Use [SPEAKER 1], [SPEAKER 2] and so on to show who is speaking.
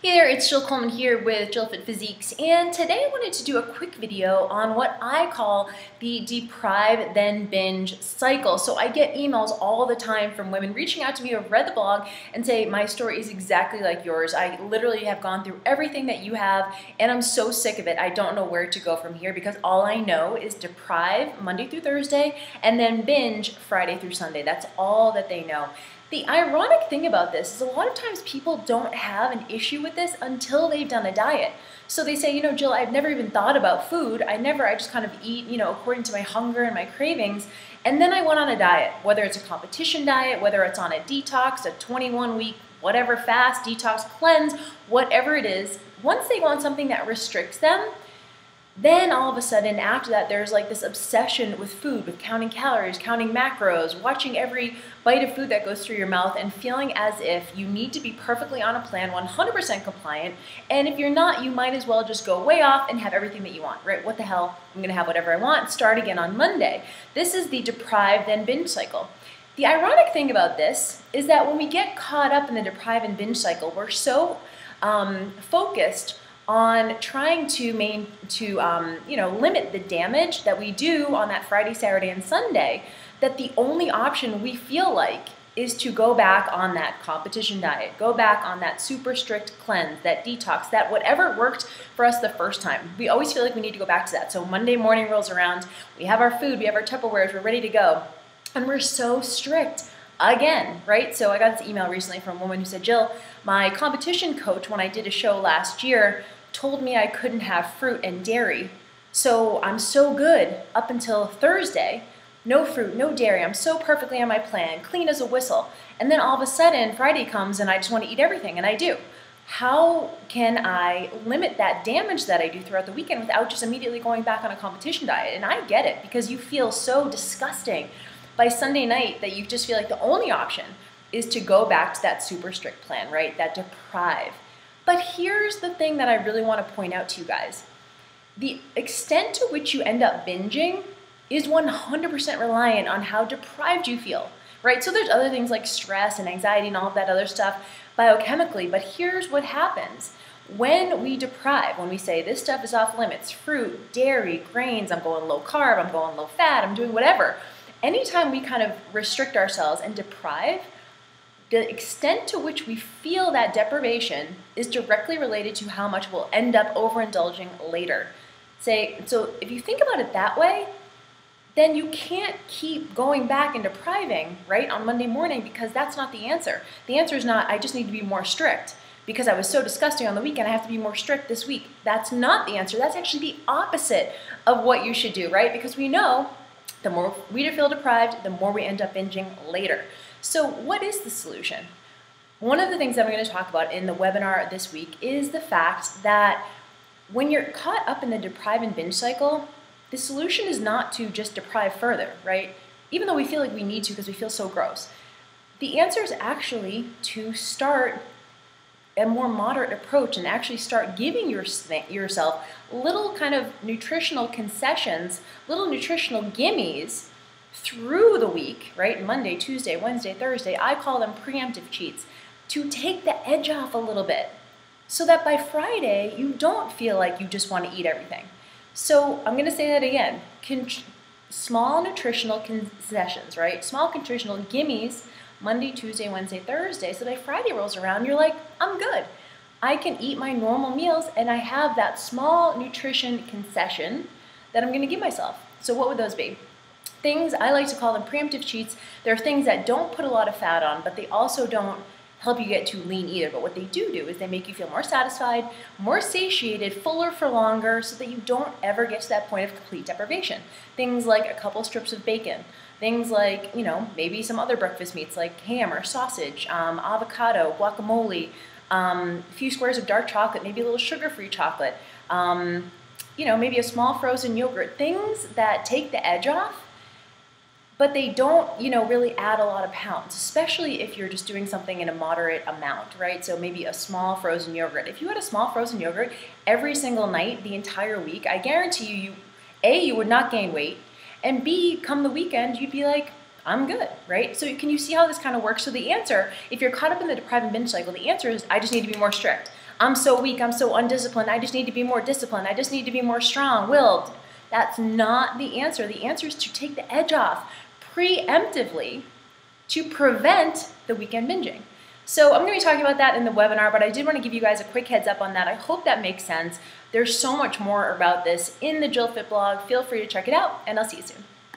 [SPEAKER 1] Hey there, it's Jill Coleman here with JillFit Physiques, and today I wanted to do a quick video on what I call the deprive-then-binge cycle. So I get emails all the time from women reaching out to me who have read the blog and say, my story is exactly like yours. I literally have gone through everything that you have, and I'm so sick of it. I don't know where to go from here because all I know is deprive Monday through Thursday and then binge Friday through Sunday. That's all that they know. The ironic thing about this is a lot of times people don't have an issue with this until they've done a diet. So they say, Jill, I've never even thought about food. I just kind of eat, according to my hunger and my cravings. And then I went on a diet, whether it's a competition diet, whether it's on a detox, a 21-week, whatever, fast, detox, cleanse, whatever it is. Once they go on something that restricts them, then all of a sudden after that there's like this obsession with food, with counting calories, counting macros, watching every bite of food that goes through your mouth and feeling as if you need to be perfectly on a plan, 100% compliant, and if you're not, you might as well just go way off and have everything that you want, right? What the hell, I'm gonna have whatever I want, start again on Monday. This is the deprive-then-binge cycle. The ironic thing about this is that when we get caught up in the deprive and binge cycle, we're so focused on trying to limit the damage that we do on that Friday, Saturday, and Sunday, that the only option we feel like is to go back on that competition diet, go back on that super strict cleanse, that detox, that whatever worked for us the first time. We always feel like we need to go back to that. So Monday morning rolls around, we have our food, we have our Tupperwares, we're ready to go, and we're so strict. Again, right? So I got this email recently from a woman who said, Jill, my competition coach, when I did a show last year, told me I couldn't have fruit and dairy. So I'm so good up until Thursday. No fruit, no dairy. I'm so perfectly on my plan, clean as a whistle. And then all of a sudden, Friday comes and I just want to eat everything, and I do. How can I limit that damage that I do throughout the weekend without just immediately going back on a competition diet? And I get it, because you feel so disgusting by Sunday night that you just feel like the only option is to go back to that super strict plan, right? That deprive. But here's the thing that I really want to point out to you guys. The extent to which you end up binging is 100% reliant on how deprived you feel, right? So there's other things like stress and anxiety and all of that other stuff biochemically, but here's what happens. When we deprive, when we say this stuff is off limits, fruit, dairy, grains, I'm going low carb, I'm going low fat, I'm doing whatever. Anytime we kind of restrict ourselves and deprive, the extent to which we feel that deprivation is directly related to how much we'll end up overindulging later. So if you think about it that way, then you can't keep going back and depriving, right, on Monday morning, because that's not the answer. The answer is not, I just need to be more strict because I was so disgusting on the weekend, I have to be more strict this week. That's not the answer. That's actually the opposite of what you should do, right? Because we know the more we feel deprived, the more we end up binging later. So what is the solution? One of the things that I'm going to talk about in the webinar this week is the fact that when you're caught up in the deprive and binge cycle, the solution is not to just deprive further, right? Even though we feel like we need to because we feel so gross. The answer is actually to start a more moderate approach and actually start giving yourself little kind of nutritional concessions, little nutritional gimmies through the week, right? Monday, Tuesday, Wednesday, Thursday. I call them preemptive cheats, to take the edge off a little bit so that by Friday you don't feel like you just want to eat everything. So I'm going to say that again. Small nutritional concessions, right? Small nutritional gimmies, Monday, Tuesday, Wednesday, Thursday. So by Friday rolls around, you're like, I'm good. I can eat my normal meals and I have that small nutrition concession that I'm going to give myself. So what would those be? Things, I like to call them preemptive cheats. They're things that don't put a lot of fat on, but they also don't help you get too lean either. But what they do is they make you feel more satisfied, more satiated, fuller for longer, so that you don't ever get to that point of complete deprivation. Things like a couple strips of bacon. Things like, maybe some other breakfast meats like ham or sausage, avocado, guacamole, a few squares of dark chocolate, maybe a little sugar-free chocolate, maybe a small frozen yogurt. Things that take the edge off, but they don't, really add a lot of pounds, especially if you're just doing something in a moderate amount, right? So maybe a small frozen yogurt. If you had a small frozen yogurt every single night, the entire week, I guarantee you, A, you would not gain weight, and B, come the weekend, you'd be like, I'm good, right? So can you see how this kind of works? So the answer, if you're caught up in the deprive and binge cycle, the answer is I just need to be more strict. I'm so weak, I'm so undisciplined, I just need to be more disciplined, I just need to be more strong-willed. That's not the answer. The answer is to take the edge off preemptively to prevent the weekend binging. So I'm going to be talking about that in the webinar, but I did want to give you guys a quick heads up on that. I hope that makes sense. There's so much more about this in the JillFit blog. Feel free to check it out, and I'll see you soon.